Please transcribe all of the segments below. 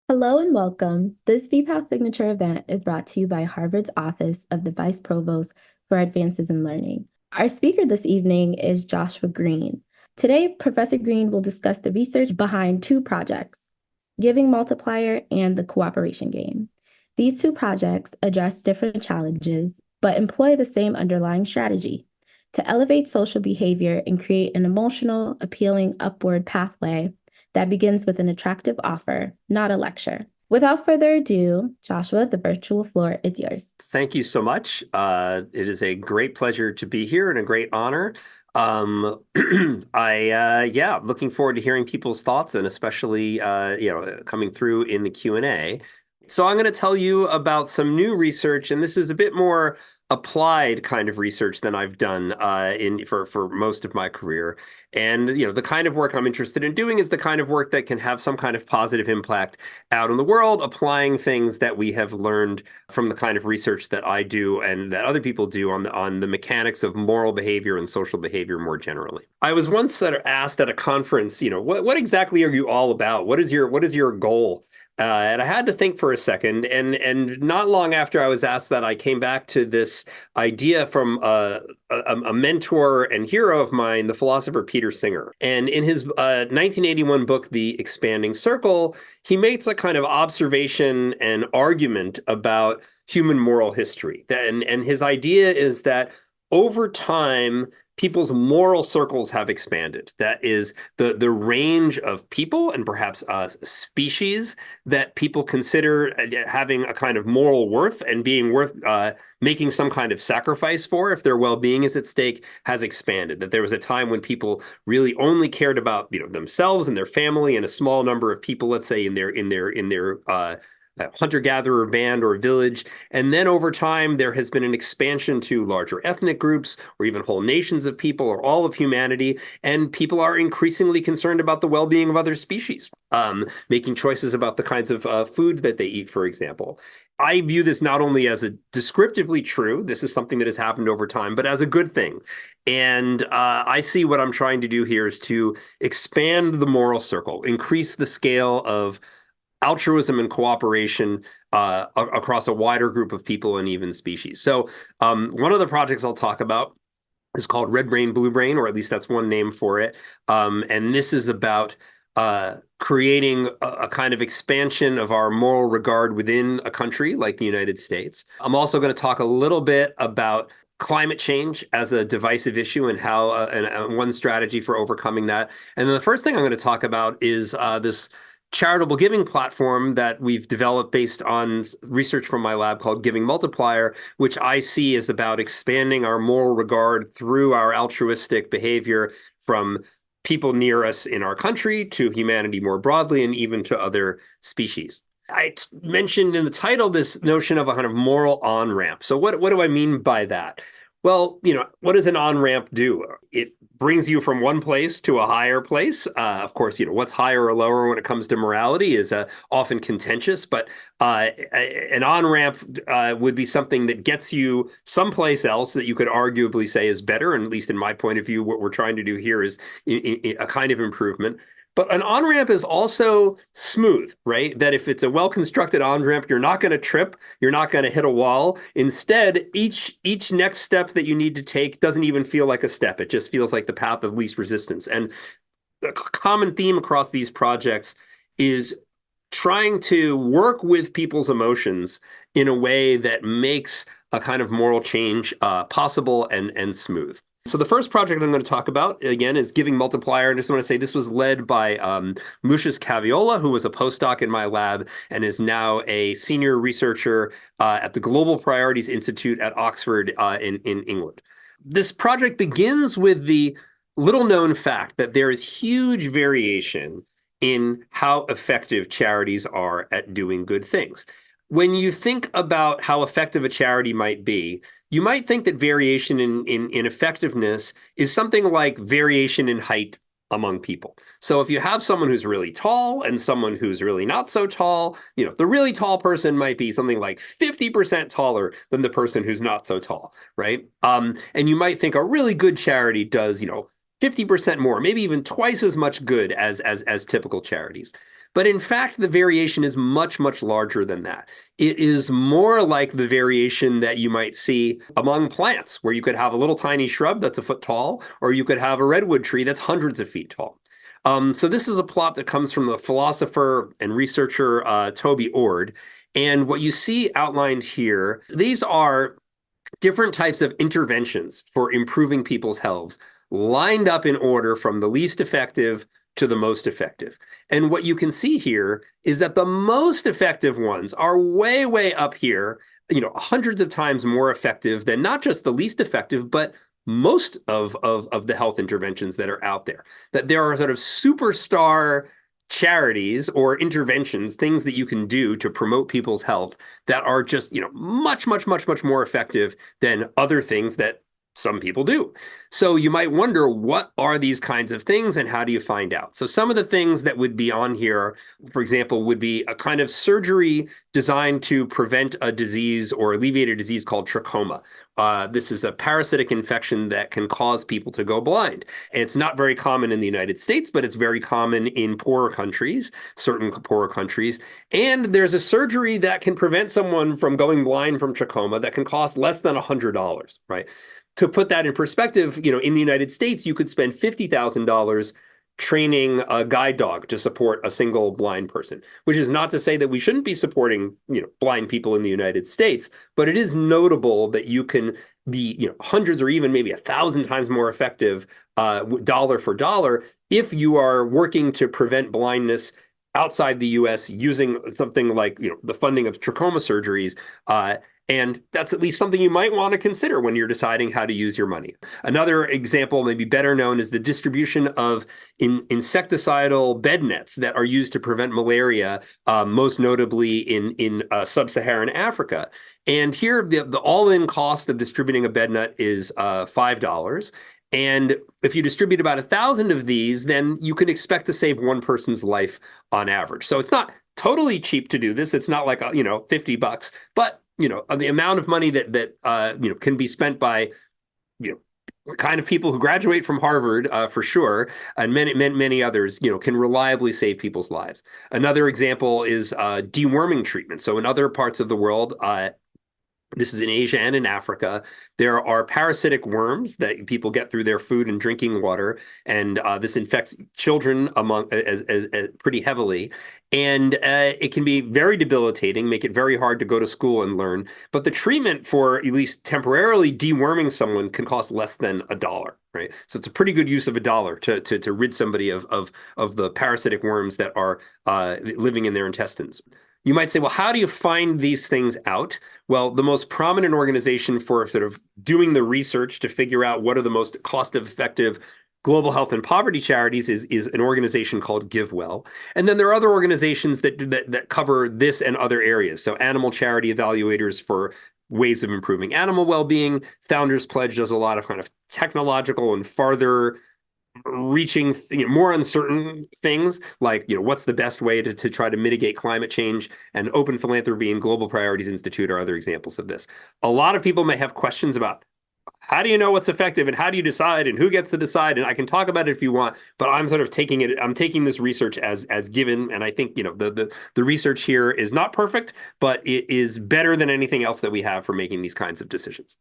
Hello and welcome. This VPAL signature event is brought to you by Harvard's Office of the Vice Provost for Advances in Learning. Our speaker this evening is Joshua Greene. Today, Professor Greene will discuss the research behind two projects, Giving Multiplier and the Cooperation Game. These two projects address different challenges, but employ the same underlying strategy to elevate social behavior and create an emotional, appealing upward pathway that begins with an attractive offer, not a lecture. Without further ado, Joshua, the virtual floor is yours. Thank you so much. It is a great pleasure to be here and a great honor. Um, yeah, looking forward to hearing people's thoughts and especially, coming through in the Q&A. So I'm going to tell you about some new research, and this is a bit more applied kind of research than I've done in for most of my career. And the kind of work I'm interested in doing is the kind of work that can have some kind of positive impact out in the world, applying things that we have learned from the kind of research that I do and that other people do on the mechanics of moral behavior and social behavior more generally. I was once sort of asked at a conference, what exactly are you all about? What is your goal? And I had to think for a second, and not long after I was asked that, I came back to this idea from a mentor and hero of mine, the philosopher Peter Singer. And in his 1981 book, The Expanding Circle, he makes a kind of observation and argument about human moral history. And his idea is that over time, people's moral circles have expanded. That is the range of people and perhaps species that people consider having a kind of moral worth and being worth making some kind of sacrifice for if their well-being is at stake has expanded. That there was a time when people really only cared about themselves and their family and a small number of people, let's say in their hunter-gatherer band or village. And then over time, there has been an expansion to larger ethnic groups or even whole nations of people or all of humanity. And people are increasingly concerned about the well-being of other species, making choices about the kinds of food that they eat, for example. I view this not only as a descriptively true, this is something that has happened over time, but as a good thing. And I see what I'm trying to do here is to expand the moral circle, increase the scale of altruism and cooperation across a wider group of people and even species. So one of the projects I'll talk about is called Red Brain, Blue Brain, or at least that's one name for it. And this is about creating a kind of expansion of our moral regard within a country like the United States. I'm also going to talk a little bit about climate change as a divisive issue and how and one strategy for overcoming that. And then the first thing I'm going to talk about is this charitable giving platform that we've developed based on research from my lab called Giving Multiplier, which I see as about expanding our moral regard through our altruistic behavior from people near us in our country to humanity more broadly and even to other species. I mentioned in the title this notion of a kind of moral on-ramp. So what do I mean by that? Well, what does an on-ramp do? It brings you from one place to a higher place. Of course, what's higher or lower when it comes to morality is often contentious, but an on-ramp would be something that gets you someplace else that you could arguably say is better. And at least in my point of view, what we're trying to do here is a kind of improvement. But an on-ramp is also smooth, right? That if it's a well-constructed on-ramp, you're not going to trip, you're not going to hit a wall. Instead, each next step that you need to take doesn't even feel like a step. It just feels like the path of least resistance. And a common theme across these projects is trying to work with people's emotions in a way that makes a kind of moral change possible and smooth. So the first project I'm going to talk about, again, is Giving Multiplier. And I just want to say this was led by Lucius Caviola, who was a postdoc in my lab and is now a senior researcher at the Global Priorities Institute at Oxford in England. This project begins with the little-known fact that there is huge variation in how effective charities are at doing good things. When you think about how effective a charity might be, you might think that variation in effectiveness is something like variation in height among people. So if you have someone who's really tall and someone who's really not so tall, the really tall person might be something like 50% taller than the person who's not so tall, right? And you might think a really good charity does, 50% more, maybe even twice as much good as typical charities. But in fact, the variation is much, much larger than that. It is more like the variation that you might see among plants, where you could have a little tiny shrub that's a foot tall, or you could have a redwood tree that's hundreds of feet tall. So this is a plot that comes from the philosopher and researcher Toby Ord. And what you see outlined here, these are different types of interventions for improving people's health lined up in order from the least effective to the most effective. And what you can see here is that the most effective ones are way, way up here, hundreds of times more effective than not just the least effective, but most of the health interventions that are out there. That there are sort of superstar charities or interventions, things that you can do to promote people's health that are just, much, much, much, much more effective than other things that some people do. So you might wonder, what are these kinds of things and how do you find out? So some of the things that would be on here, for example, would be a kind of surgery designed to prevent a disease or alleviate a disease called trachoma. This is a parasitic infection that can cause people to go blind. And it's not very common in the United States, but it's very common in poorer countries, certain poorer countries. And there's a surgery that can prevent someone from going blind from trachoma that can cost less than $100, right? To put that in perspective, in the United States, you could spend $50,000 training a guide dog to support a single blind person, which is not to say that we shouldn't be supporting, blind people in the United States, but it is notable that you can be, hundreds or even maybe 1,000 times more effective dollar for dollar if you are working to prevent blindness outside the US using something like, the funding of trachoma surgeries. And that's at least something you might want to consider when you're deciding how to use your money. Another example, maybe better known, is the distribution of insecticidal bed nets that are used to prevent malaria, most notably in sub-Saharan Africa. And here, the all-in cost of distributing a bed net is $5. And if you distribute about 1,000 of these, then you can expect to save one person's life on average. So it's not totally cheap to do this. It's not like, $50, but the amount of money that can be spent by, kind of people who graduate from Harvard, for sure, and many others, can reliably save people's lives. Another example is deworming treatment. So in other parts of the world, this is in Asia and in Africa, there are parasitic worms that people get through their food and drinking water, and this infects children as pretty heavily. And it can be very debilitating, make it very hard to go to school and learn. But the treatment for at least temporarily deworming someone can cost less than $1, right? So it's a pretty good use of $1 to rid somebody of the parasitic worms that are living in their intestines. You might say, well, how do you find these things out? Well, the most prominent organization for sort of doing the research to figure out what are the most cost-effective global health and poverty charities is an organization called GiveWell. And then there are other organizations that cover this and other areas. So Animal Charity Evaluators for ways of improving animal well-being. Founders Pledge does a lot of kind of technological and farther reaching, more uncertain things like, what's the best way to try to mitigate climate change, and Open Philanthropy and Global Priorities Institute are other examples of this. A lot of people may have questions about how do you know what's effective and how do you decide and who gets to decide? And I can talk about it if you want, but I'm sort of I'm taking this research as given. And I think, the research here is not perfect, but it is better than anything else that we have for making these kinds of decisions.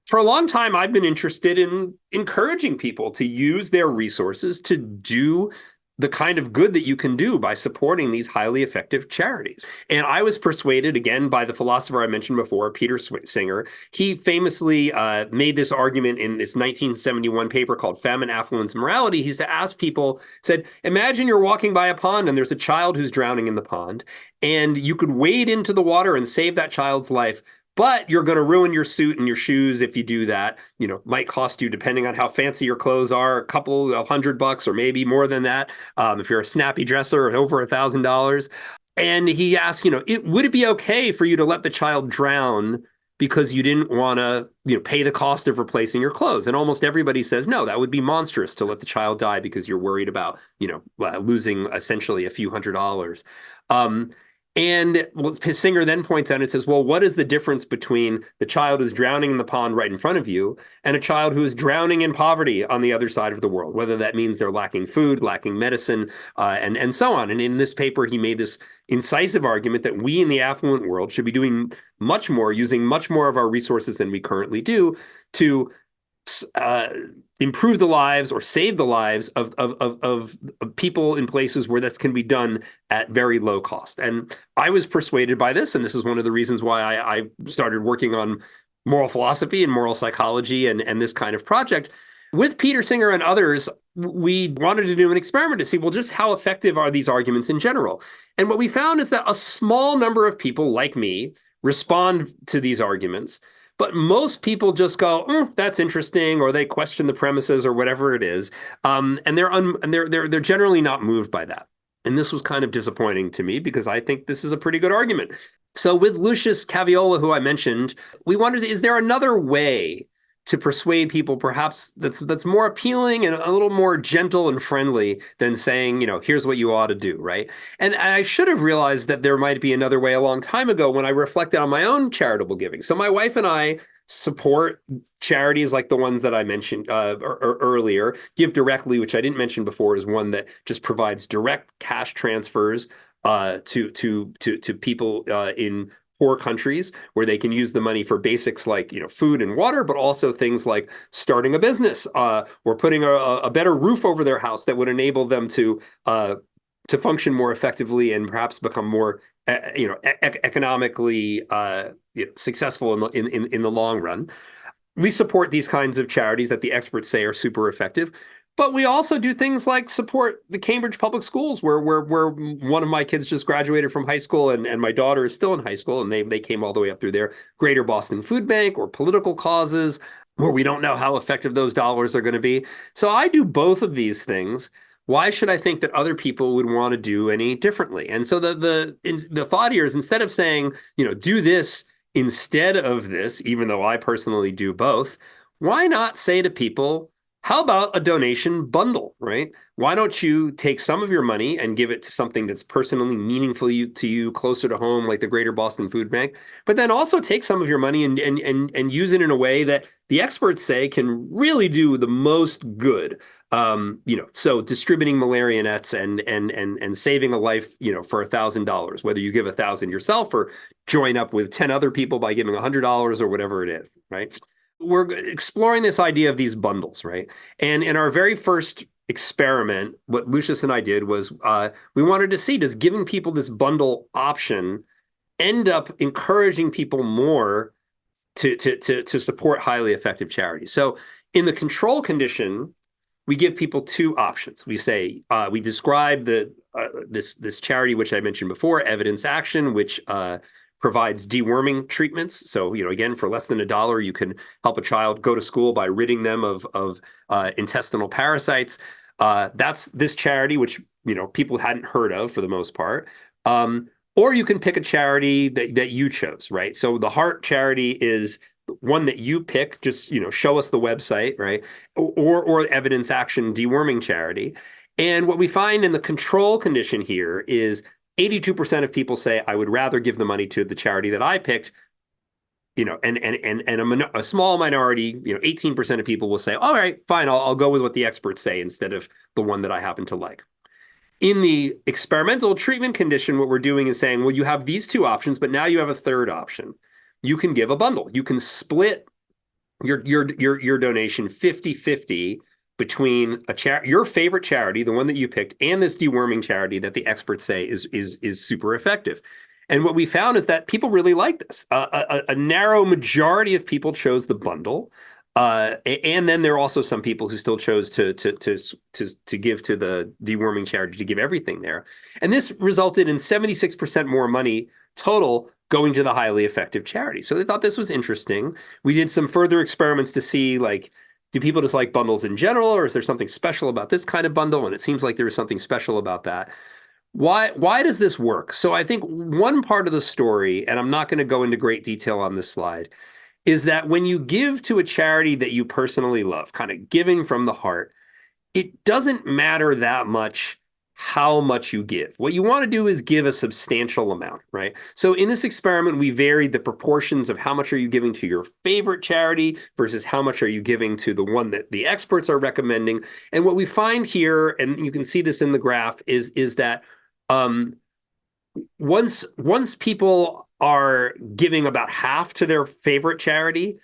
For a long time, I've been interested in encouraging people to use their resources to do the kind of good that you can do by supporting these highly effective charities. And I was persuaded, again, by the philosopher I mentioned before, Peter Singer. He famously made this argument in this 1971 paper called Famine, Affluence, and Morality. He used to ask people, said, imagine you're walking by a pond and there's a child who's drowning in the pond, and you could wade into the water and save that child's life. But you're going to ruin your suit and your shoes if you do that. Might cost you, depending on how fancy your clothes are, a couple of $100 or maybe more than that. If you're a snappy dresser, over $1,000. And he asked, would it be okay for you to let the child drown because you didn't want to, pay the cost of replacing your clothes? And almost everybody says, no, that would be monstrous to let the child die because you're worried about, losing essentially a few $100s. And well, Singer then points out and says, well, what is the difference between the child who's drowning in the pond right in front of you and a child who is drowning in poverty on the other side of the world, whether that means they're lacking food, lacking medicine, and so on. And in this paper, he made this incisive argument that we in the affluent world should be doing much more, using much more of our resources than we currently do to uh, improve the lives or save the lives of people in places where this can be done at very low cost. And I was persuaded by this, and this is one of the reasons why I started working on moral philosophy and moral psychology and this kind of project. With Peter Singer and others, we wanted to do an experiment to see, well, just how effective are these arguments in general? And what we found is that a small number of people like me respond to these arguments. But most people just go, "That's interesting," or they question the premises or whatever it is, and they're generally not moved by that. And this was kind of disappointing to me because I think this is a pretty good argument. So with Lucius Caviola, who I mentioned, we wondered, is there another way to persuade people, perhaps that's more appealing and a little more gentle and friendly than saying, here's what you ought to do, right? And I should have realized that there might be another way a long time ago when I reflected on my own charitable giving. So my wife and I support charities like the ones that I mentioned earlier. Give Directly, which I didn't mention before, is one that just provides direct cash transfers to people in poor countries where they can use the money for basics like food and water, but also things like starting a business or putting a better roof over their house that would enable them to function more effectively and perhaps become more economically successful in the long run. We support these kinds of charities that the experts say are super effective. But we also do things like support the Cambridge Public Schools, where one of my kids just graduated from high school, and my daughter is still in high school, and they came all the way up through there. Greater Boston Food Bank, or political causes where we don't know how effective those dollars are going to be. So I do both of these things. Why should I think that other people would want to do any differently? And so the thought here is, instead of saying, do this instead of this, even though I personally do both, why not say to people, how about a donation bundle, right? Why don't you take some of your money and give it to something that's personally meaningful to you, closer to home, like the Greater Boston Food Bank, but then also take some of your money and use it in a way that the experts say can really do the most good. So distributing malaria nets and saving a life, for $1,000, whether you give 1,000 yourself or join up with 10 other people by giving $100 or whatever it is, right? We're exploring this idea of these bundles, right? And in our very first experiment, what Lucius and I did was we wanted to see, does giving people this bundle option end up encouraging people more to support highly effective charities? So in the control condition, we give people two options. We say we describe this charity which I mentioned before, Evidence Action, which provides deworming treatments. So, again, for less than $1, you can help a child go to school by ridding them of intestinal parasites. That's this charity, which people hadn't heard of for the most part. Or you can pick a charity that you chose, right? So the Heart charity is one that you pick. Just show us the website, right? Or Evidence Action deworming charity. And what we find in the control condition here is 82% of people say, I would rather give the money to the charity that I picked, and a small minority, 18% of people will say, all right, fine, I'll go with what the experts say instead of the one that I happen to like. In the experimental treatment condition, what we're doing is saying, well, you have these two options, but now you have a third option. You can give a bundle. You can split your donation 50-50 between your favorite charity, the one that you picked, and this deworming charity that the experts say is super effective. And what we found is that people really like this. A narrow majority of people chose the bundle. And then there are also some people who still chose to give to the deworming charity, to give everything there. And this resulted in 76% more money total going to the highly effective charity. So they thought this was interesting. We did some further experiments to see, like, do people just like bundles in general, or is there something special about this kind of bundle? And it seems like there is something special about that. Why does this work? So I think one part of the story, and I'm not going to go into great detail on this slide, is that when you give to a charity that you personally love, kind of giving from the heart, it doesn't matter that much how much you give. What you want to do is give a substantial amount, right? So in this experiment, we varied the proportions of how much are you giving to your favorite charity versus how much are you giving to the one that the experts are recommending. And what we find here, and you can see this in the graph, is that um, once people are giving about half to their favorite charity,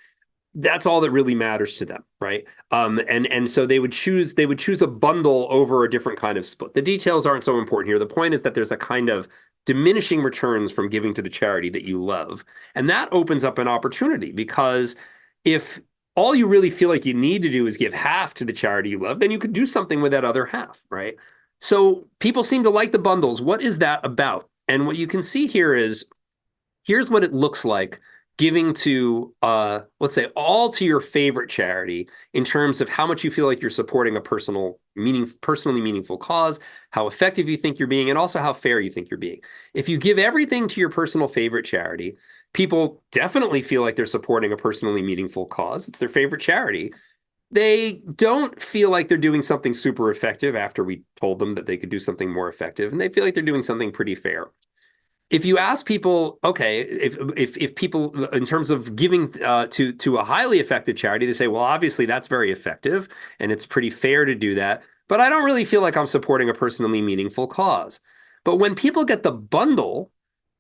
that's all that really matters to them, right? And so they would choose a bundle over a different kind of split. The details aren't so important here. The point is that there's a kind of diminishing returns from giving to the charity that you love, and that opens up an opportunity because if all you really feel like you need to do is give half to the charity you love, then you could do something with that other half, right? So people seem to like the bundles. What is that about? And what you can see here is here's what it looks like giving to let's say all to your favorite charity in terms of how much you feel like you're supporting a personally meaningful cause, how effective you think you're being, and also how fair you think you're being. If you give everything to your personal favorite charity, people definitely feel like they're supporting a personally meaningful cause. It's their favorite charity. They don't feel like they're doing something super effective after we told them that they could do something more effective, and they feel like they're doing something pretty fair. If you ask people, okay, if people in terms of giving to a highly effective charity, they say, well, obviously that's very effective and it's pretty fair to do that, but I don't really feel like I'm supporting a personally meaningful cause. But when people get the bundle,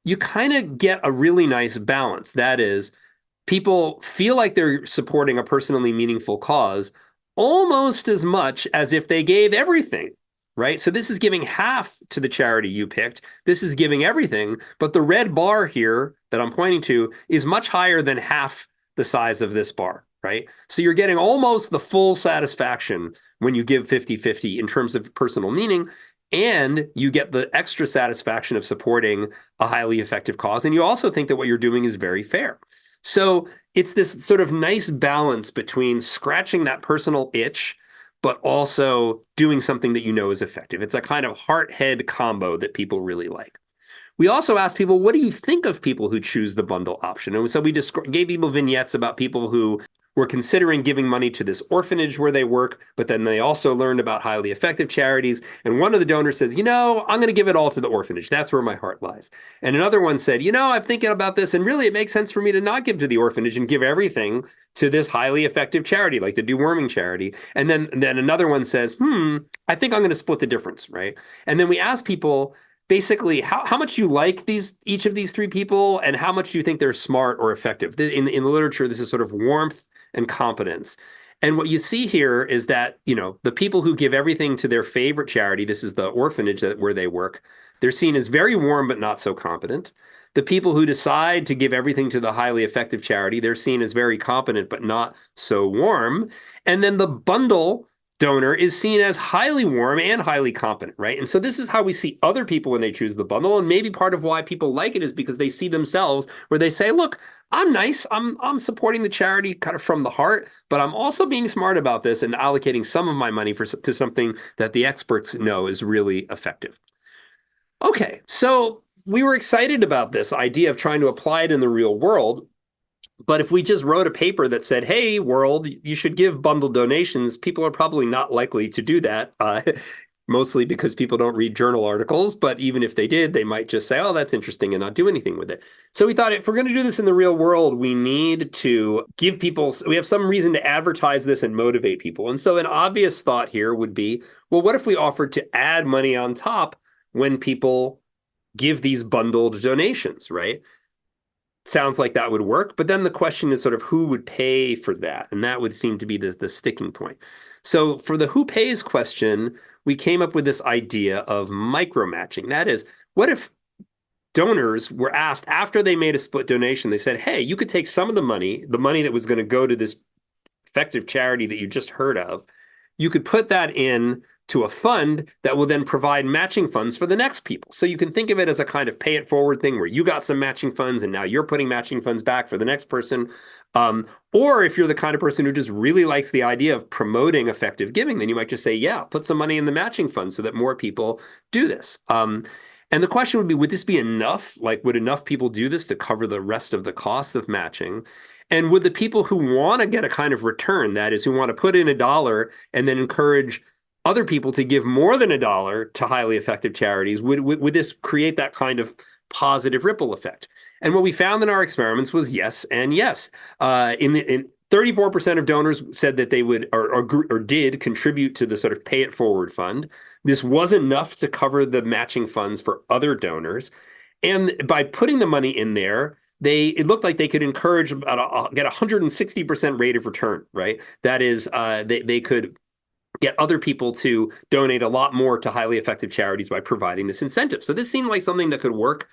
you kind of get a really nice balance. That is, people feel like they're supporting a personally meaningful cause almost as much as if they gave everything, right? So this is giving half to the charity you picked. This is giving everything, but the red bar here that I'm pointing to is much higher than half the size of this bar, right? So you're getting almost the full satisfaction when you give 50-50 in terms of personal meaning, and you get the extra satisfaction of supporting a highly effective cause. And you also think that what you're doing is very fair. So it's this sort of nice balance between scratching that personal itch, but also doing something that you know is effective. It's a kind of heart-head combo that people really like. We also asked people, what do you think of people who choose the bundle option? And so we just gave people vignettes about people who were considering giving money to this orphanage where they work, but then they also learned about highly effective charities. And one of the donors says, I'm going to give it all to the orphanage. That's where my heart lies. And another one said, I'm thinking about this, and really it makes sense for me to not give to the orphanage and give everything to this highly effective charity, like the deworming charity. And then another one says, I think I'm going to split the difference, right? And then we ask people, basically how much you like each of these three people and how much you think they're smart or effective. In the literature, this is sort of warmth and competence. And what you see here is that, the people who give everything to their favorite charity, this is the orphanage where they work, they're seen as very warm but not so competent. The people who decide to give everything to the highly effective charity, they're seen as very competent but not so warm. And then the bundle donor is seen as highly warm and highly competent, right? And so this is how we see other people when they choose the bundle. And maybe part of why people like it is because they see themselves where they say, look, I'm nice. I'm supporting the charity kind of from the heart, but I'm also being smart about this and allocating some of my money to something that the experts know is really effective. Okay, so we were excited about this idea of trying to apply it in the real world. But if we just wrote a paper that said, hey, world, you should give bundle donations, people are probably not likely to do that, mostly because people don't read journal articles. But even if they did, they might just say, oh, that's interesting and not do anything with it. So we thought if we're going to do this in the real world, we need to give people, we have some reason to advertise this and motivate people. And so an obvious thought here would be, well, what if we offered to add money on top when people give these bundled donations, right? Sounds like that would work. But then the question is sort of who would pay for that? And that would seem to be the sticking point. So for the who pays question, we came up with this idea of micromatching. That is, what if donors were asked after they made a split donation, they said, hey, you could take some of the money that was going to go to this effective charity that you just heard of, you could put that in to a fund that will then provide matching funds for the next people. So you can think of it as a kind of pay it forward thing where you got some matching funds and now you're putting matching funds back for the next person. Or if you're the kind of person who just really likes the idea of promoting effective giving, then you might just say, yeah, put some money in the matching fund so that more people do this. And the question would be, would this be enough? Like, would enough people do this to cover the rest of the cost of matching? And would the people who want to get a kind of return, that is, who want to put in $1 and then encourage other people to give more than $1 to highly effective charities, would this create that kind of positive ripple effect? And what we found in our experiments was yes and yes. In 34% of donors said that they would or did contribute to the sort of pay it forward fund. This was enough to cover the matching funds for other donors. And by putting the money in there, it looked like they could encourage get 160% rate of return, right? That is, they could get other people to donate a lot more to highly effective charities by providing this incentive. So this seemed like something that could work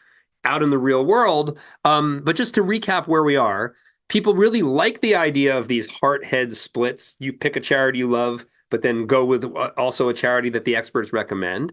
out in the real world. But just to recap where we are, people really like the idea of these heart head splits. You pick a charity you love, but then go with also a charity that the experts recommend.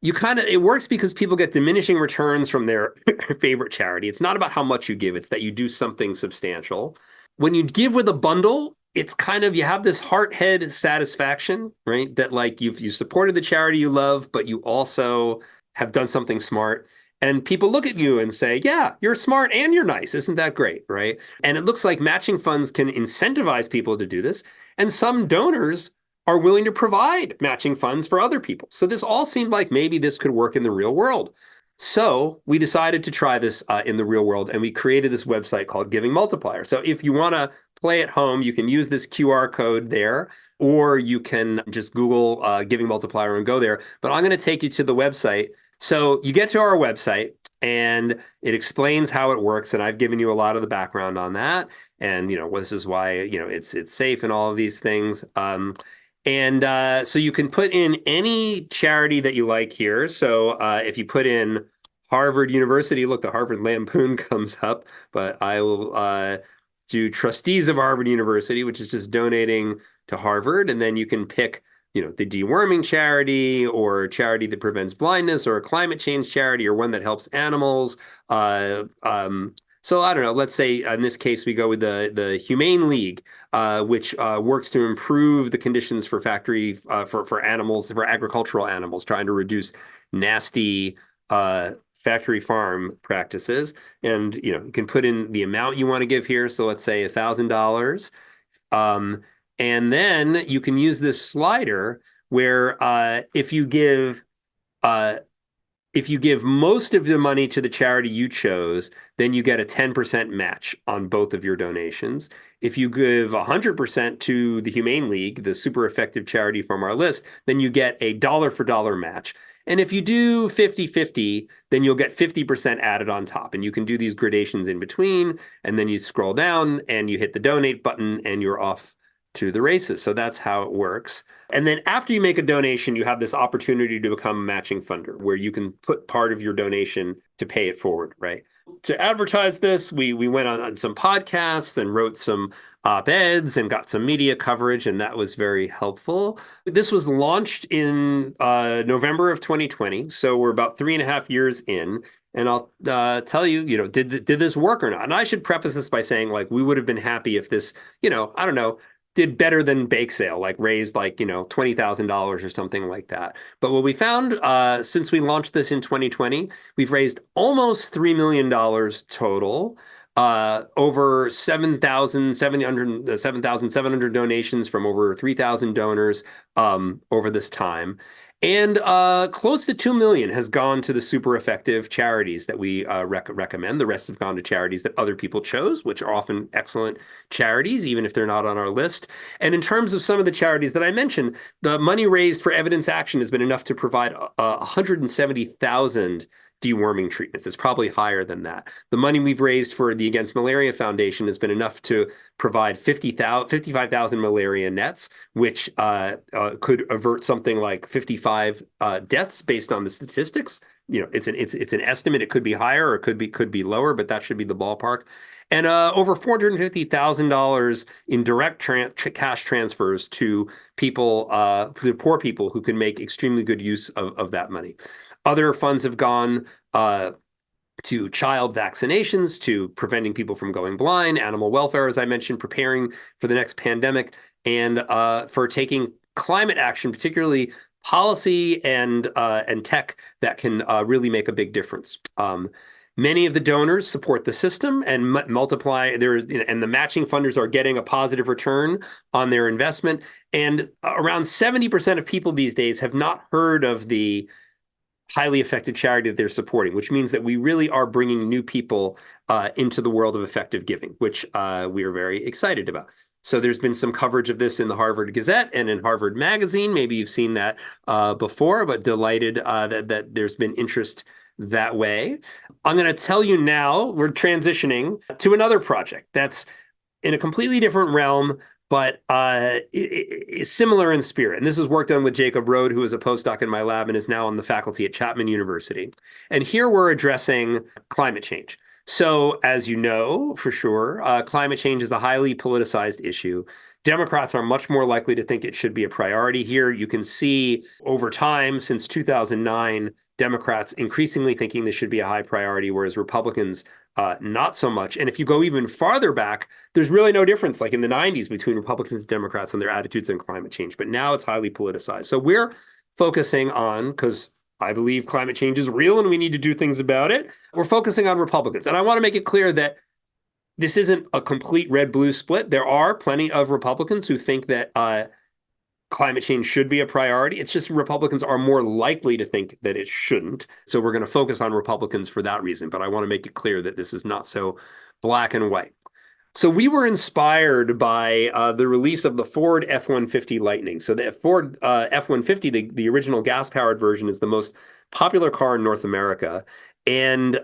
It works because people get diminishing returns from their favorite charity. It's not about how much you give, it's that you do something substantial. When you give with a bundle, it's kind of, you have this heart head satisfaction, right? That like you supported the charity you love, but you also have done something smart. And people look at you and say, yeah, you're smart and you're nice. Isn't that great? Right. And it looks like matching funds can incentivize people to do this. And some donors are willing to provide matching funds for other people. So this all seemed like maybe this could work in the real world. So we decided to try this in the real world, and we created this website called Giving Multiplier. So if you want to play at home, you can use this QR code there, or you can just Google Giving Multiplier and go there. But I'm going to take you to the website. So you get to our website, and it explains how it works. And I've given you a lot of the background on that. And, this is why, it's safe and all of these things. So you can put in any charity that you like here. So if you put in Harvard University, look, the Harvard Lampoon comes up, but I will do Trustees of Harvard University, which is just donating to Harvard. And then you can pick, the deworming charity or a charity that prevents blindness or a climate change charity or one that helps animals. So I don't know, let's say in this case, we go with the Humane League, which works to improve the conditions for for animals, for agricultural animals, trying to reduce nasty factory farm practices. And, you can put in the amount you want to give here. So let's say $1,000. And then you can use this slider where uh, if you give most of the money to the charity you chose, then you get a 10% match on both of your donations. If you give 100% to the Humane League, the super effective charity from our list, then you get a dollar for dollar match. And if you do 50-50, then you'll get 50% added on top. And you can do these gradations in between, and then you scroll down and you hit the donate button and you're off to the races. So that's how it works. And then after you make a donation, you have this opportunity to become a matching funder where you can put part of your donation to pay it forward, right? To advertise this, we went on some podcasts and wrote some op-eds and got some media coverage, and that was very helpful. This was launched in November of 2020, so we're about 3.5 years in. And I'll tell you, did this work or not? And I should preface this by saying, like, we would have been happy if this, I don't know, did better than Bake Sale, like raised like, $20,000 or something like that. But what we found since we launched this in 2020, we've raised almost $3 million total, over 7,700 donations from over 3,000 donors over this time. And close to 2 million has gone to the super effective charities that we recommend. The rest have gone to charities that other people chose, which are often excellent charities, even if they're not on our list. And in terms of some of the charities that I mentioned, the money raised for Evidence Action has been enough to provide 170,000 deworming treatments. It's probably higher than that. The money we've raised for the Against Malaria Foundation has been enough to provide 55,000 malaria nets, which could avert something like 55 deaths based on the statistics. It's an estimate. It could be higher or it could be lower, but that should be the ballpark. And over $450,000 in direct cash transfers to people, to poor people who can make extremely good use of that money. Other funds have gone to child vaccinations, to preventing people from going blind, animal welfare, as I mentioned, preparing for the next pandemic, and for taking climate action, particularly policy and tech that can really make a big difference. Many of the donors support the system and multiply there, and the matching funders are getting a positive return on their investment. And around 70% of people these days have not heard of the highly effective charity that they're supporting, which means that we really are bringing new people into the world of effective giving, which we are very excited about. So there's been some coverage of this in the Harvard Gazette and in Harvard Magazine. Maybe you've seen that before, but delighted that there's been interest that way. I'm going to tell you now, we're transitioning to another project that's in a completely different realm, but similar in spirit. And this is work done with Jacob Rode, who is a postdoc in my lab and is now on the faculty at Chapman University. And here we're addressing climate change. So, as you know, for sure, climate change is a highly politicized issue. Democrats are much more likely to think it should be a priority here. You can see over time, since 2009, Democrats increasingly thinking this should be a high priority, whereas Republicans not so much. And if you go even farther back, there's really no difference, like in the 90s, between Republicans and Democrats and their attitudes on climate change. But now it's highly politicized. So we're focusing on, because I believe climate change is real and we need to do things about it, we're focusing on Republicans. And I want to make it clear that this isn't a complete red-blue split. There are plenty of Republicans who think that climate change should be a priority. It's just Republicans are more likely to think that it shouldn't. So we're going to focus on Republicans for that reason. But I want to make it clear that this is not so black and white. So we were inspired by the release of the Ford F-150 Lightning. So the Ford F-150, the original gas-powered version, is the most popular car in North America. And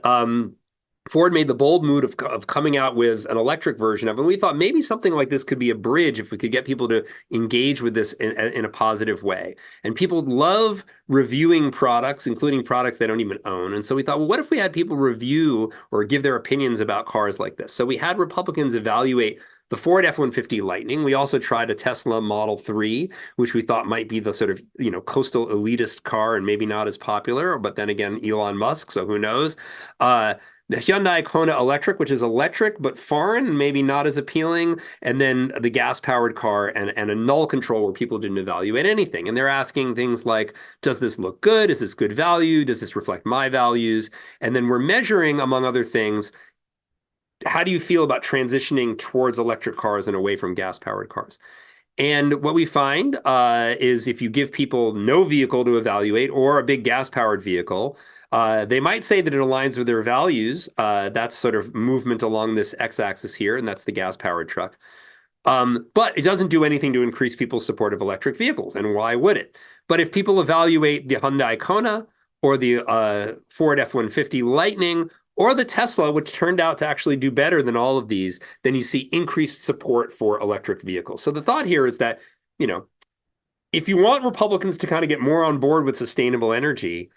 Ford made the bold move of coming out with an electric version of it. And we thought maybe something like this could be a bridge if we could get people to engage with this in a positive way. And people love reviewing products, including products they don't even own. And so we thought, well, what if we had people review or give their opinions about cars like this? So we had Republicans evaluate the Ford F-150 Lightning. We also tried a Tesla Model 3, which we thought might be the sort of, coastal elitist car and maybe not as popular. But then again, Elon Musk, so who knows? The Hyundai Kona Electric, which is electric but foreign, maybe not as appealing, and then the gas-powered car and a null control where people didn't evaluate anything. And they're asking things like, does this look good? Is this good value? Does this reflect my values? And then we're measuring, among other things, how do you feel about transitioning towards electric cars and away from gas-powered cars? And what we find is if you give people no vehicle to evaluate or a big gas-powered vehicle, they might say that it aligns with their values. That's sort of movement along this x-axis here, and that's the gas-powered truck. But it doesn't do anything to increase people's support of electric vehicles, and why would it? But if people evaluate the Hyundai Kona or the Ford F-150 Lightning or the Tesla, which turned out to actually do better than all of these, then you see increased support for electric vehicles. So the thought here is that, if you want Republicans to kind of get more on board with sustainable energy,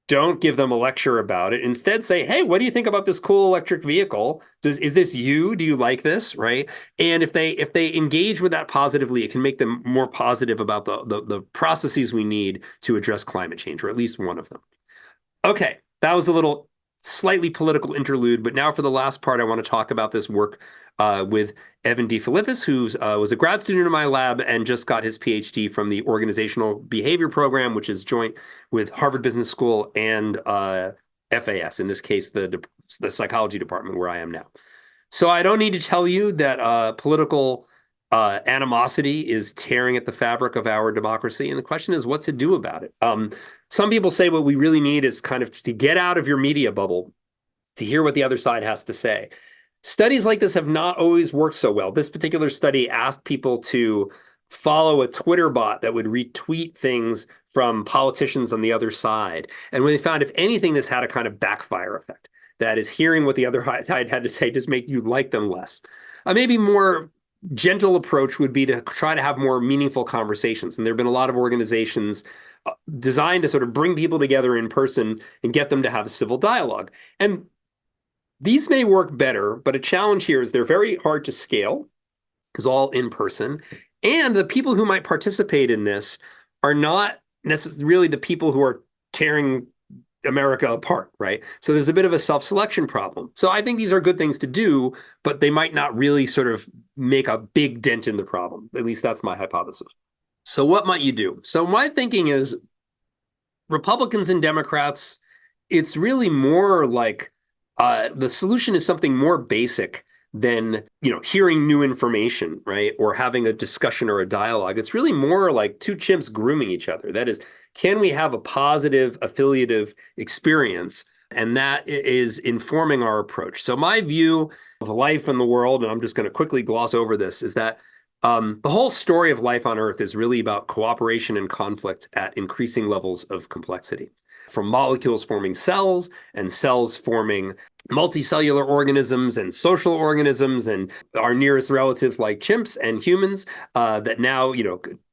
don't give them a lecture about it. Instead, say, hey, what do you think about this cool electric vehicle? Is this you? Do you like this? Right? And if they engage with that positively, it can make them more positive about the processes we need to address climate change, or at least one of them. Okay, that was a little slightly political interlude, but now for the last part, I want to talk about this work with Evan D. Philippis, who was a grad student in my lab and just got his PhD from the Organizational Behavior Program, which is joint with Harvard Business School and FAS, in this case, the psychology department where I am now. So I don't need to tell you that political animosity is tearing at the fabric of our democracy. And the question is what to do about it. Some people say what we really need is kind of to get out of your media bubble, to hear what the other side has to say. Studies like this have not always worked so well. This particular study asked people to follow a Twitter bot that would retweet things from politicians on the other side. And when they found, if anything, this had a kind of backfire effect. That is, hearing what the other side had to say just make you like them less. Maybe more gentle approach would be to try to have more meaningful conversations. And there have been a lot of organizations designed to sort of bring people together in person and get them to have a civil dialogue. And these may work better, but a challenge here is they're very hard to scale because all in person. And the people who might participate in this are not necessarily really the people who are tearing America apart, right? So there's a bit of a self-selection problem. So I think these are good things to do, but they might not really sort of make a big dent in the problem. At least that's my hypothesis. So what might you do? So my thinking is Republicans and Democrats, it's really more like The solution is something more basic than, hearing new information, right? Or having a discussion or a dialogue. It's really more like two chimps grooming each other. That is, can we have a positive affiliative experience? And that is informing our approach. So my view of life in the world, and I'm just going to quickly gloss over this, is that the whole story of life on Earth is really about cooperation and conflict at increasing levels of complexity. From molecules forming cells and cells forming multicellular organisms and social organisms and our nearest relatives like chimps and humans that now,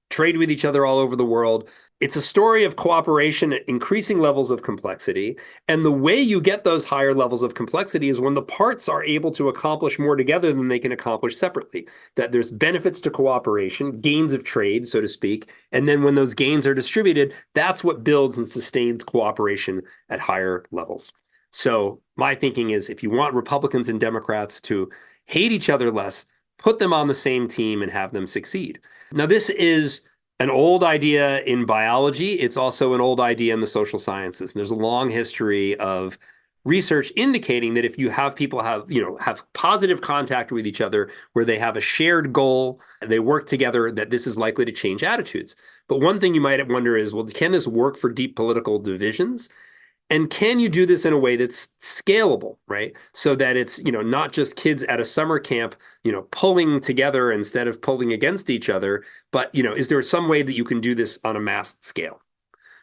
trade with each other all over the world. It's a story of cooperation at increasing levels of complexity. And the way you get those higher levels of complexity is when the parts are able to accomplish more together than they can accomplish separately. That there's benefits to cooperation, gains of trade, so to speak. And then when those gains are distributed, that's what builds and sustains cooperation at higher levels. So my thinking is if you want Republicans and Democrats to hate each other less, put them on the same team and have them succeed. Now, this is an old idea in biology. It's also an old idea in the social sciences. And there's a long history of research indicating that if you have people have positive contact with each other where they have a shared goal and they work together, that this is likely to change attitudes. But one thing you might wonder is, well, can this work for deep political divisions? And can you do this in a way that's scalable, right? So that it's, not just kids at a summer camp, pulling together instead of pulling against each other, but, is there some way that you can do this on a mass scale?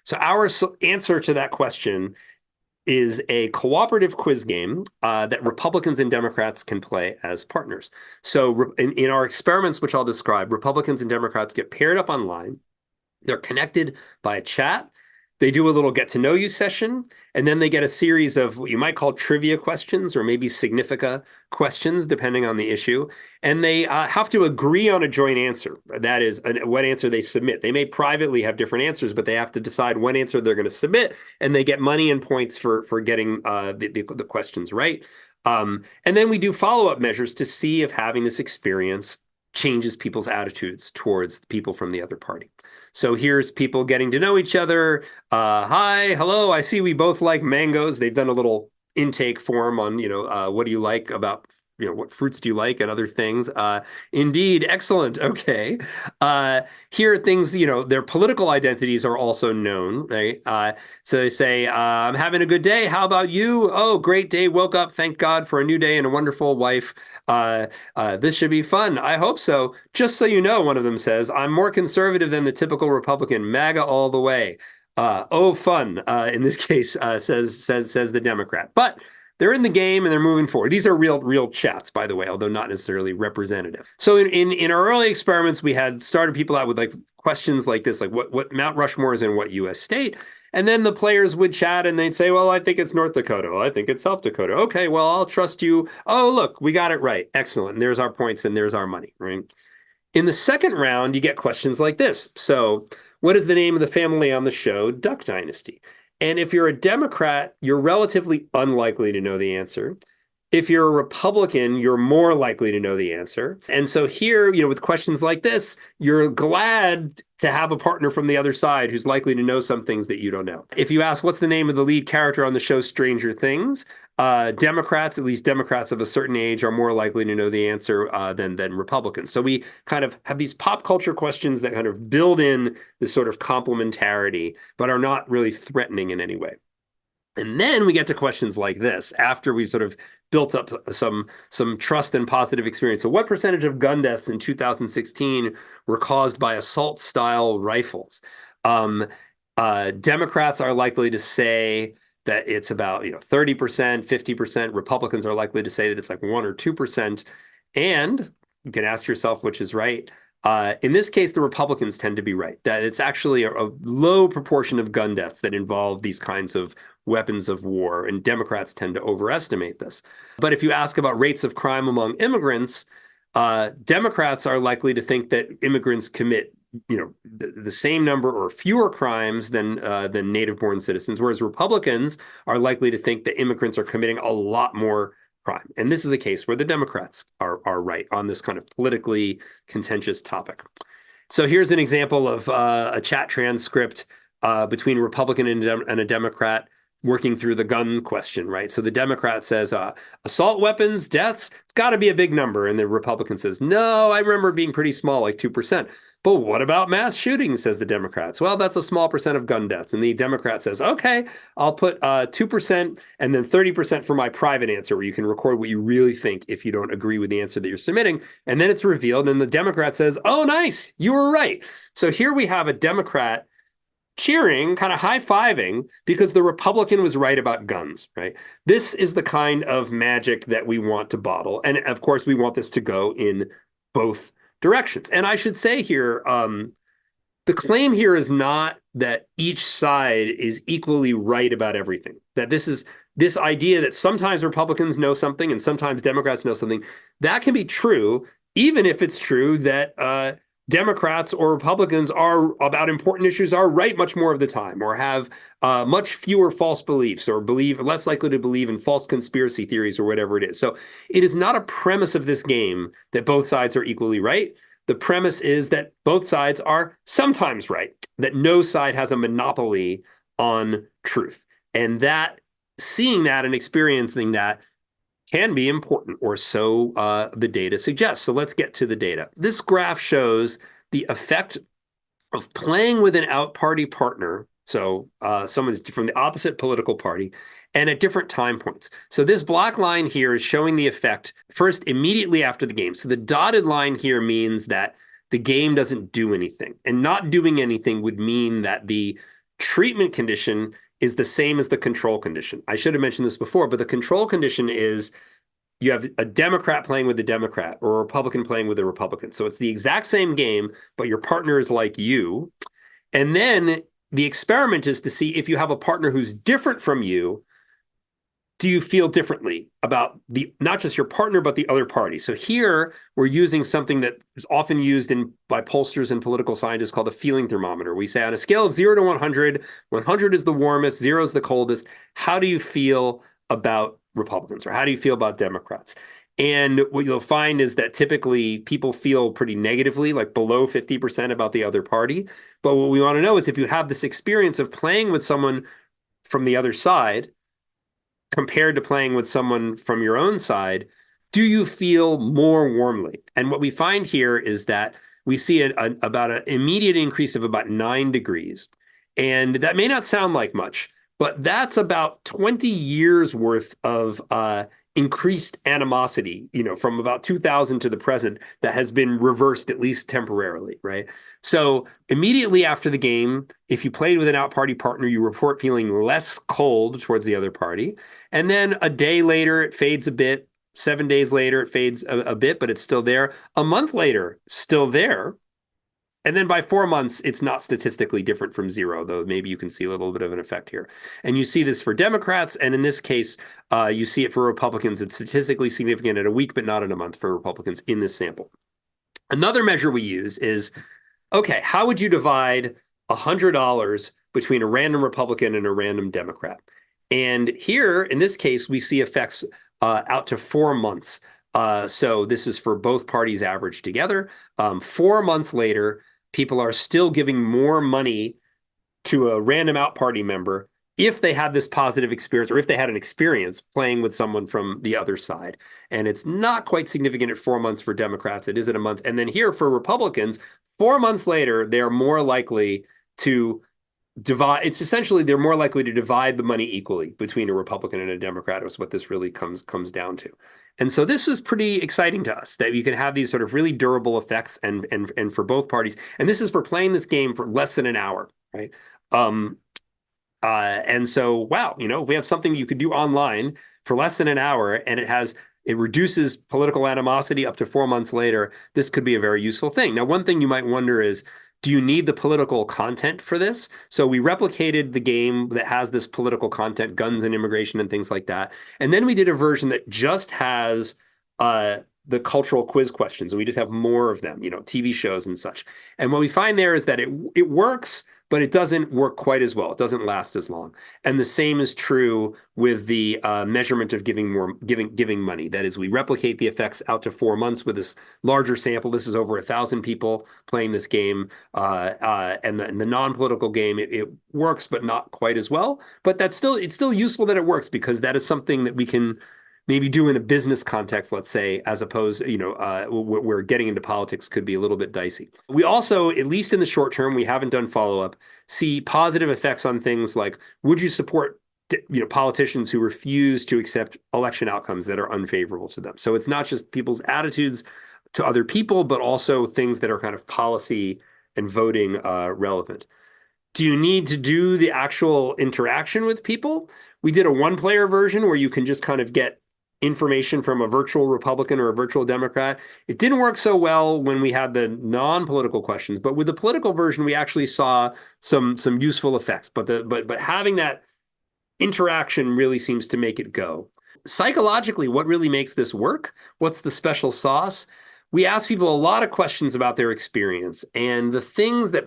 So our answer to that question is a cooperative quiz game that Republicans and Democrats can play as partners. So in our experiments, which I'll describe, Republicans and Democrats get paired up online. They're connected by a chat. They do a little get to know you session, and then they get a series of what you might call trivia questions or maybe Significa questions, depending on the issue. And they have to agree on a joint answer. That is, what answer they submit. They may privately have different answers, but they have to decide what answer they're going to submit, and they get money and points for getting the questions right. And then we do follow-up measures to see if having this experience changes people's attitudes towards people from the other party. So here's people getting to know each other. Hi, hello. I see we both like mangoes. They've done a little intake form on, what do you like about, what fruits do you like and other things. Indeed, excellent. Okay. Here are things, their political identities are also known, right? So they say, I'm having a good day. How about you? Oh, great day. Woke up. Thank God for a new day and a wonderful wife. This should be fun. I hope so. Just so you know, one of them says, I'm more conservative than the typical Republican, MAGA all the way. Oh, fun. In this case, says the Democrat. But they're in the game and they're moving forward. These are real chats, by the way, although not necessarily representative. So in our early experiments, we had started people out with like questions like this, like what Mount Rushmore is in what U.S. state. And then the players would chat and they'd say, well, I think it's North Dakota. Well, I think it's South Dakota. Okay, well, I'll trust you. Oh, look, we got it right. Excellent. And there's our points and there's our money, right? In the second round, you get questions like this. So what is the name of the family on the show Duck Dynasty? And if you're a Democrat, you're relatively unlikely to know the answer. If you're a Republican, you're more likely to know the answer. And so here, with questions like this, you're glad to have a partner from the other side who's likely to know some things that you don't know. If you ask what's the name of the lead character on the show Stranger Things, Democrats, at least Democrats of a certain age, are more likely to know the answer than Republicans. So we kind of have these pop culture questions that kind of build in this sort of complementarity, but are not really threatening in any way. And then we get to questions like this after we've sort of built up some trust and positive experience. So what percentage of gun deaths in 2016 were caused by assault-style rifles? Democrats are likely to say that it's about 30%, 50%. Republicans are likely to say that it's like 1 or 2%. And you can ask yourself which is right. In this case, the Republicans tend to be right, that it's actually a low proportion of gun deaths that involve these kinds of weapons of war, and Democrats tend to overestimate this. But if you ask about rates of crime among immigrants, Democrats are likely to think that immigrants commit the same number or fewer crimes than native-born citizens, whereas Republicans are likely to think that immigrants are committing a lot more crime. And this is a case where the Democrats are right on this kind of politically contentious topic. So here's an example of a chat transcript between a Republican and a Democrat. working through the gun question, right? So the Democrat says, assault weapons, deaths, it's got to be a big number. And the Republican says, no, I remember it being pretty small, like 2%. But what about mass shootings, says the Democrats? Well, that's a small percent of gun deaths. And the Democrat says, okay, I'll put 2% and then 30% for my private answer, where you can record what you really think if you don't agree with the answer that you're submitting. And then it's revealed, and the Democrat says, oh, nice, you were right. So here we have a Democrat cheering, kind of high-fiving, because the Republican was right about guns, right? This is the kind of magic that we want to bottle. And of course, we want this to go in both directions. And I should say here, the claim here is not that each side is equally right about everything. That this idea that sometimes Republicans know something and sometimes Democrats know something, that can be true, even if it's true that Democrats or Republicans are about important issues are right much more of the time, or have much fewer false beliefs, or believe less likely to believe in false conspiracy theories or whatever it is. So it is not a premise of this game that both sides are equally right. The premise is that both sides are sometimes right, that no side has a monopoly on truth. And that seeing that and experiencing that can be important, or so the data suggests. So let's get to the data. This graph shows the effect of playing with an out-party partner, so someone from the opposite political party, and at different time points. So this black line here is showing the effect first immediately after the game. So the dotted line here means that the game doesn't do anything. And not doing anything would mean that the treatment condition is the same as the control condition. I should have mentioned this before, but the control condition is you have a Democrat playing with a Democrat or a Republican playing with a Republican. So it's the exact same game, but your partner is like you. And then the experiment is to see if you have a partner who's different from you, do you feel differently about not just your partner, but the other party? So here we're using something that is often used by pollsters and political scientists called a feeling thermometer. We say on a scale of 0 to 100, 100 is the warmest, 0 is the coldest. How do you feel about Republicans, or how do you feel about Democrats? And what you'll find is that typically people feel pretty negatively, like below 50% about the other party. But what we want to know is if you have this experience of playing with someone from the other side, compared to playing with someone from your own side, do you feel more warmly? And what we find here is that we see about an immediate increase of about 9 degrees. And that may not sound like much, but that's about 20 years worth of increased animosity, from about 2000 to the present, that has been reversed, at least temporarily, right? So immediately after the game, if you played with an out-party partner, you report feeling less cold towards the other party. And then a day later, it fades a bit. 7 days later, it fades a bit, but it's still there. A month later, still there. And then by 4 months, it's not statistically different from 0, though maybe you can see a little bit of an effect here. And you see this for Democrats, and in this case, you see it for Republicans. It's statistically significant at a week, but not in a month for Republicans in this sample. Another measure we use is, okay, how would you divide $100 between a random Republican and a random Democrat? And here, in this case, we see effects out to 4 months. So this is for both parties averaged together. 4 months later, people are still giving more money to a random out party member if they had this positive experience, or if they had an experience playing with someone from the other side. And it's not quite significant at 4 months for Democrats. It is at a month. And then here for Republicans, 4 months later, they're more likely to divide. It's essentially they're more likely to divide the money equally between a Republican and a Democrat, is what this really comes down to. And so this is pretty exciting to us, that you can have these sort of really durable effects and for both parties. And this is for playing this game for less than an hour, right? And so, wow, if we have something you could do online for less than an hour, and it reduces political animosity up to 4 months later, this could be a very useful thing. Now, one thing you might wonder is, do you need the political content for this? So we replicated the game that has this political content, guns and immigration and things like that. And then we did a version that just has the cultural quiz questions, and we just have more of them, TV shows and such. And what we find there is that it works, but it doesn't work quite as well. It doesn't last as long. And the same is true with the measurement of giving money. That is, we replicate the effects out to 4 months with this larger sample. This is over 1,000 people playing this game, and the non-political game, it works, but not quite as well. But it's still useful that it works because that is something that we can maybe do in a business context, let's say, as opposed, where getting into politics could be a little bit dicey. We also, at least in the short term, we haven't done follow-up, see positive effects on things like, would you support politicians who refuse to accept election outcomes that are unfavorable to them? So it's not just people's attitudes to other people, but also things that are kind of policy and voting relevant. Do you need to do the actual interaction with people? We did a one-player version where you can just kind of get information from a virtual Republican or a virtual Democrat. It didn't work so well when we had the non-political questions, but with the political version, we actually saw some useful effects. But having that interaction really seems to make it go. Psychologically, what really makes this work? What's the special sauce? We ask people a lot of questions about their experience, and the things that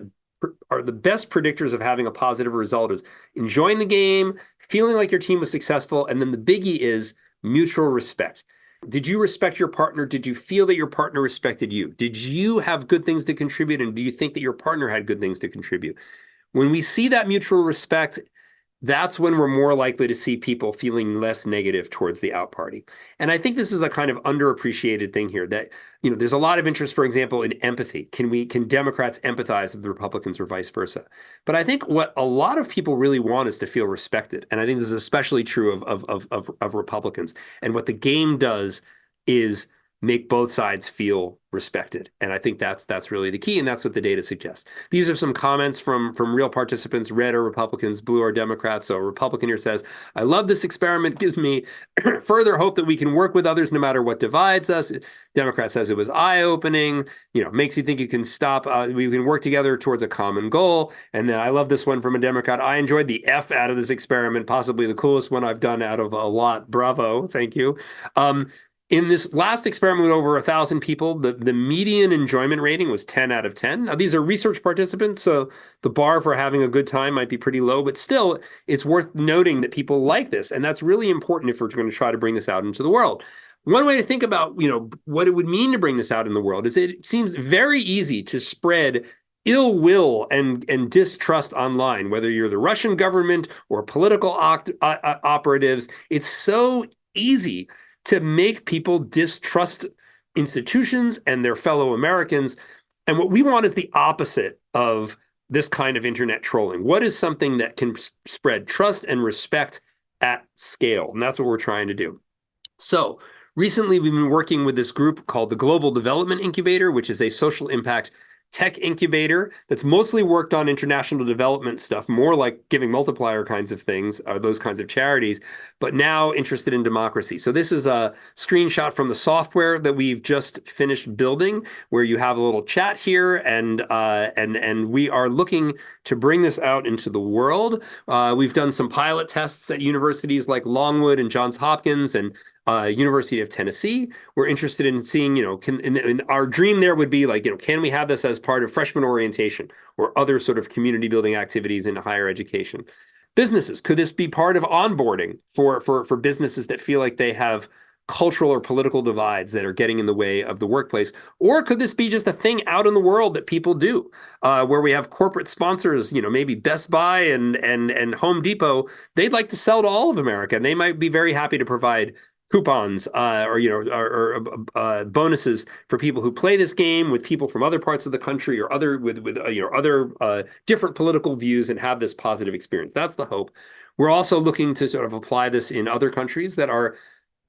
are the best predictors of having a positive result is enjoying the game, feeling like your team was successful, and then the biggie is mutual respect. Did you respect your partner? Did you feel that your partner respected you? Did you have good things to contribute? And do you think that your partner had good things to contribute? When we see that mutual respect, that's when we're more likely to see people feeling less negative towards the out party. And I think this is a kind of underappreciated thing here that, there's a lot of interest, for example, in empathy. Can Democrats empathize with the Republicans or vice versa? But I think what a lot of people really want is to feel respected. And I think this is especially true of Republicans. And what the game does is make both sides feel respected. And I think that's really the key, and that's what the data suggests. These are some comments from real participants. Red are Republicans, blue are Democrats. So a Republican here says, I love this experiment, gives me further hope that we can work with others no matter what divides us. Democrat says it was eye-opening, makes you think you can we can work together towards a common goal. And then I love this one from a Democrat. I enjoyed the F out of this experiment, possibly the coolest one I've done out of a lot. Bravo, thank you. In this last experiment with over 1,000 people, the median enjoyment rating was 10 out of 10. Now, these are research participants, so the bar for having a good time might be pretty low, but still, it's worth noting that people like this, and that's really important if we're going to try to bring this out into the world. One way to think about, what it would mean to bring this out in the world is it seems very easy to spread ill will and distrust online, whether you're the Russian government or political operatives. It's so easy to make people distrust institutions and their fellow Americans. And what we want is the opposite of this kind of internet trolling. What is something that can spread trust and respect at scale? And that's what we're trying to do. So recently, we've been working with this group called the Global Development Incubator, which is a social impact tech incubator that's mostly worked on international development stuff, more like giving multiplier kinds of things, those kinds of charities, but now interested in democracy. So this is a screenshot from the software that we've just finished building, where you have a little chat here, and we are looking to bring this out into the world. We've done some pilot tests at universities like Longwood and Johns Hopkins and University of Tennessee. We're interested in seeing, in our dream there would be like, can we have this as part of freshman orientation or other sort of community building activities in higher education? Businesses, could this be part of onboarding for businesses that feel like they have cultural or political divides that are getting in the way of the workplace? Or could this be just a thing out in the world that people do, where we have corporate sponsors, maybe Best Buy and Home Depot, they'd like to sell to all of America, and they might be very happy to provide coupons or bonuses for people who play this game with people from other parts of the country or other different political views and have this positive experience. That's the hope. We're also looking to sort of apply this in other countries that are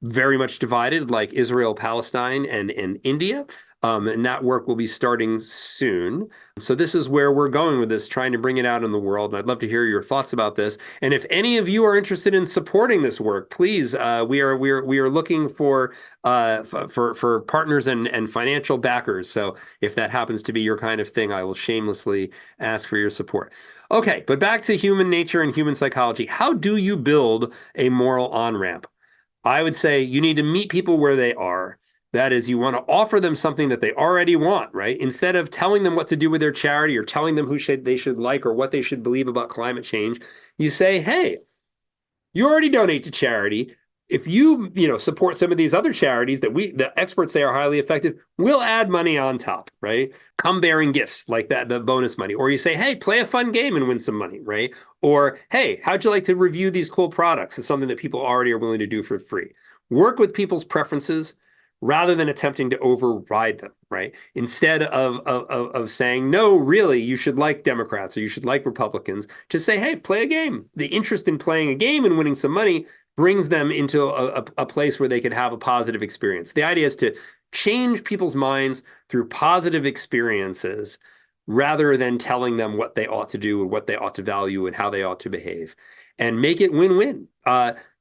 very much divided, like Israel, Palestine, and India. And that work will be starting soon. So this is where we're going with this, trying to bring it out in the world. And I'd love to hear your thoughts about this. And if any of you are interested in supporting this work, please, we are looking for partners and financial backers. So if that happens to be your kind of thing, I will shamelessly ask for your support. Okay, but back to human nature and human psychology. How do you build a moral on-ramp? I would say you need to meet people where they are. That is, you want to offer them something that they already want, right? Instead of telling them what to do with their charity or telling them they should like or what they should believe about climate change, you say, hey, you already donate to charity. If you support some of these other charities that the experts say are highly effective, we'll add money on top, right? Come bearing gifts like that, the bonus money. Or you say, hey, play a fun game and win some money, right? Or, hey, how'd you like to review these cool products? It's something that people already are willing to do for free. Work with people's preferences rather than attempting to override them, right? Instead of saying, no, really, you should like Democrats or you should like Republicans, just say, hey, play a game. The interest in playing a game and winning some money brings them into a place where they can have a positive experience. The idea is to change people's minds through positive experiences rather than telling them what they ought to do and what they ought to value and how they ought to behave, and make it win-win.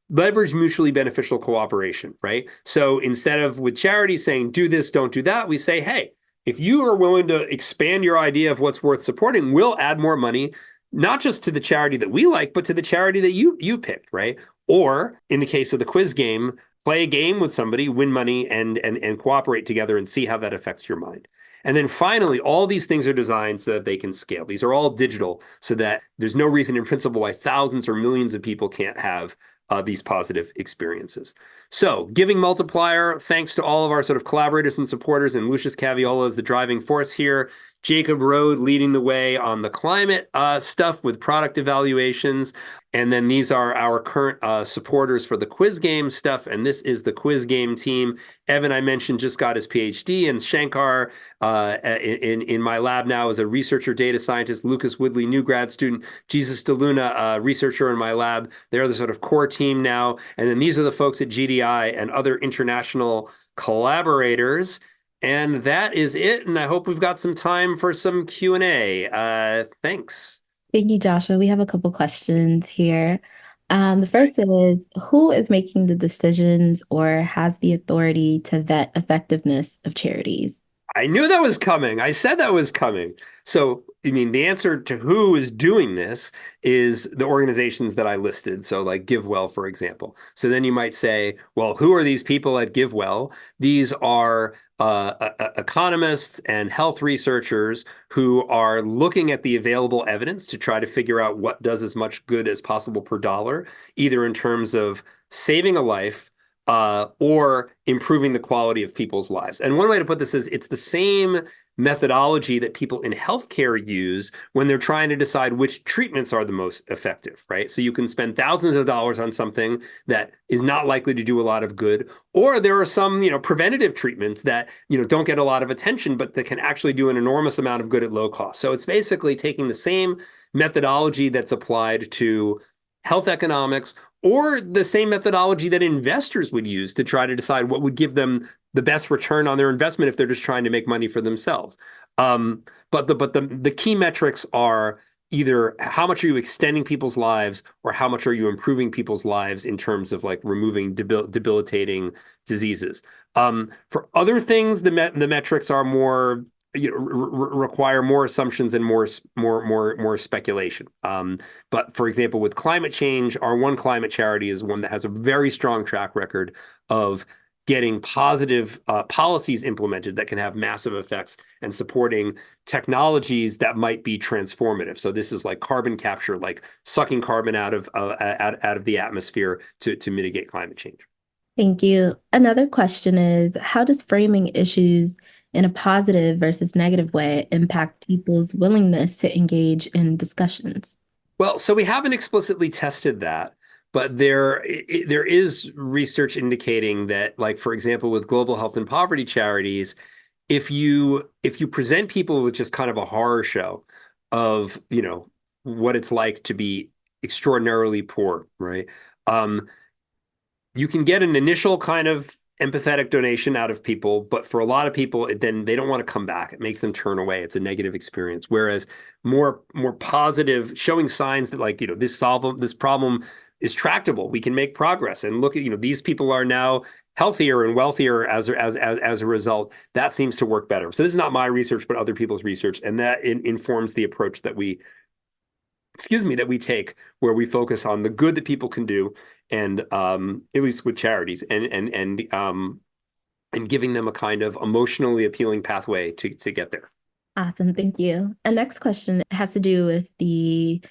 Leverage mutually beneficial cooperation, right? So instead of with charities saying, do this, don't do that, we say, hey, if you are willing to expand your idea of what's worth supporting, we'll add more money, not just to the charity that we like, but to the charity that you picked, right? Or in the case of the quiz game, play a game with somebody, win money, and cooperate together and see how that affects your mind. And then finally, all these things are designed so that they can scale. These are all digital so that there's no reason in principle why thousands or millions of people can't have these positive experiences. So, Giving Multiplier, thanks to all of our sort of collaborators and supporters, and Lucius Caviola is the driving force here. Jacob Rode leading the way on the climate stuff with product evaluations. And then these are our current supporters for the quiz game stuff. And this is the quiz game team. Evan, I mentioned, just got his PhD, and Shankar in my lab now is a researcher, data scientist. Lucas Woodley, new grad student. Jesus DeLuna, researcher in my lab. They're the sort of core team now. And then these are the folks at GDI and other international collaborators. And that is it. And I hope we've got some time for some Q&A. Thanks. Thank you, Joshua. We have a couple questions here. The first is, who is making the decisions or has the authority to vet effectiveness of charities? I knew that was coming. I said that was coming. So, I mean, the answer to who is doing this is the organizations that I listed. So, like GiveWell, for example. So then you might say, well, who are these people at GiveWell? These are economists and health researchers who are looking at the available evidence to try to figure out what does as much good as possible per dollar, either in terms of saving a life or improving the quality of people's lives. And one way to put this is it's the same methodology that people in healthcare use when they're trying to decide which treatments are the most effective, right? So you can spend thousands of dollars on something that is not likely to do a lot of good, or there are some, preventative treatments that, don't get a lot of attention, but that can actually do an enormous amount of good at low cost. So it's basically taking the same methodology that's applied to health economics, or the same methodology that investors would use to try to decide what would give them the best return on their investment if they're just trying to make money for themselves. But the key metrics are either how much are you extending people's lives or how much are you improving people's lives in terms of like removing debilitating diseases. For other things, the metrics are more require more assumptions and more speculation. But for example, with climate change, our one climate charity is one that has a very strong track record of getting positive policies implemented that can have massive effects and supporting technologies that might be transformative. So this is like carbon capture, like sucking carbon out of the atmosphere to mitigate climate change. Thank you. Another question is, how does framing issues in a positive versus negative way impact people's willingness to engage in discussions? Well, so we haven't explicitly tested that, but there is research indicating that, like for example, with global health and poverty charities, if you present people with just kind of a horror show of what it's like to be extraordinarily poor, right? Um, you can get an initial kind of empathetic donation out of people, but for a lot of people, then they don't want to come back. It makes them turn away. It's a negative experience. Whereas more positive, showing signs that like this problem is tractable. We can make progress. And look at these people are now healthier and wealthier as a result. That seems to work better. So this is not my research, but other people's research, and that informs the approach that we take, where we focus on the good that people can do, and at least with charities, and and giving them a kind of emotionally appealing pathway to get there. Awesome, thank you. And next question has to do with the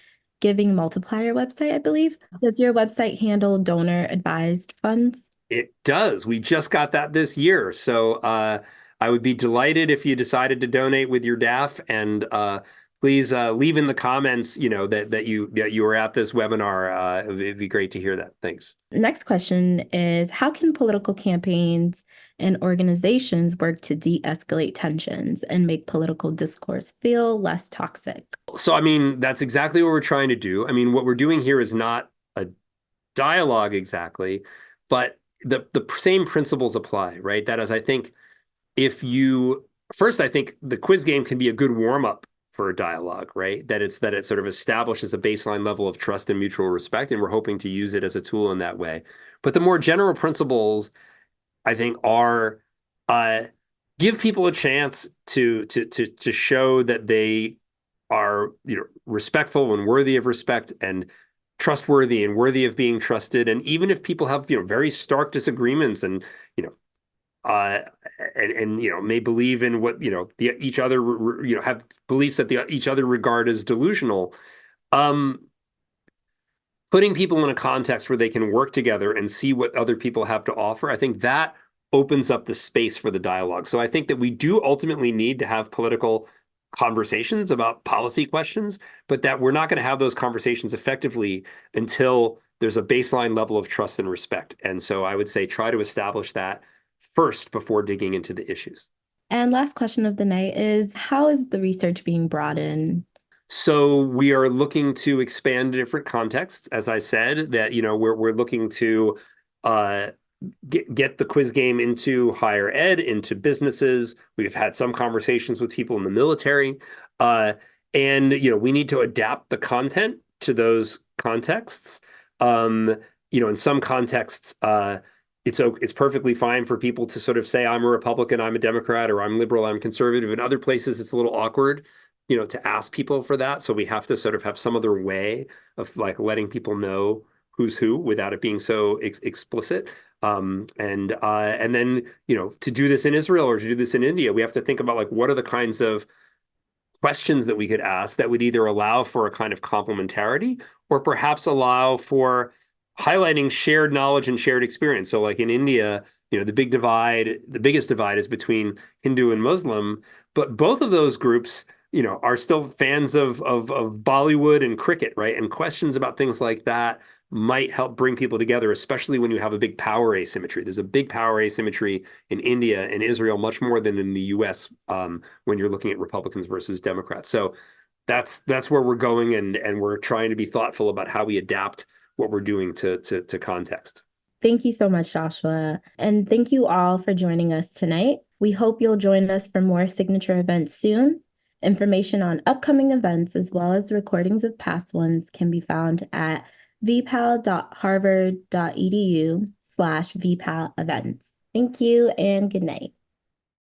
Giving Multiplier website, I believe. Does your website handle donor advised funds? It does. We just got that this year. So I would be delighted if you decided to donate with your DAF, and please leave in the comments, that you were at this webinar. It'd be great to hear that. Thanks. Next question is, how can political campaigns and organizations work to de-escalate tensions and make political discourse feel less toxic? So, I mean, that's exactly what we're trying to do. I mean, what we're doing here is not a dialogue exactly, but the same principles apply, right? That is, I think if you first, I think the quiz game can be a good warm up for a dialogue, right? That it sort of establishes a baseline level of trust and mutual respect, and we're hoping to use it as a tool in that way. But the more general principles, I think, are uh, give people a chance to show that they are, respectful and worthy of respect, and trustworthy and worthy of being trusted. And even if people have, very stark disagreements, and you know uh, and may believe in what, each other, have beliefs that each other regard as delusional. Um, Putting people in a context where they can work together and see what other people have to offer, I think that opens up the space for the dialogue. So I think that we do ultimately need to have political conversations about policy questions, but that we're not going to have those conversations effectively until there's a baseline level of trust and respect. And so I would say try to establish that first before digging into the issues. And last question of the night is, how is the research being brought in? So we are looking to expand different contexts. As I said, that we're looking to uh, get the quiz game into higher ed, into businesses. We've had some conversations with people in the military, uh, and we need to adapt the content to those contexts. In some contexts, it's perfectly fine for people to sort of say, I'm a Republican, I'm a Democrat, or I'm liberal, I'm conservative. In other places, it's a little awkward, to ask people for that. So we have to sort of have some other way of like letting people know who's who without it being so explicit. And then, to do this in Israel or to do this in India, we have to think about like what are the kinds of questions that we could ask that would either allow for a kind of complementarity or perhaps allow for highlighting shared knowledge and shared experience. So like in India, the biggest divide is between Hindu and Muslim, but both of those groups, are still fans of Bollywood and cricket, right? And questions about things like that might help bring people together, especially when you have a big power asymmetry. There's a big power asymmetry in India and Israel, much more than in the US, when you're looking at Republicans versus Democrats. So that's where we're going, and we're trying to be thoughtful about how we adapt what we're doing to context. Thank you so much, Joshua. And thank you all for joining us tonight. We hope you'll join us for more signature events soon. Information on upcoming events, as well as recordings of past ones, can be found at vpal.harvard.edu/vpal events. Thank you and good night.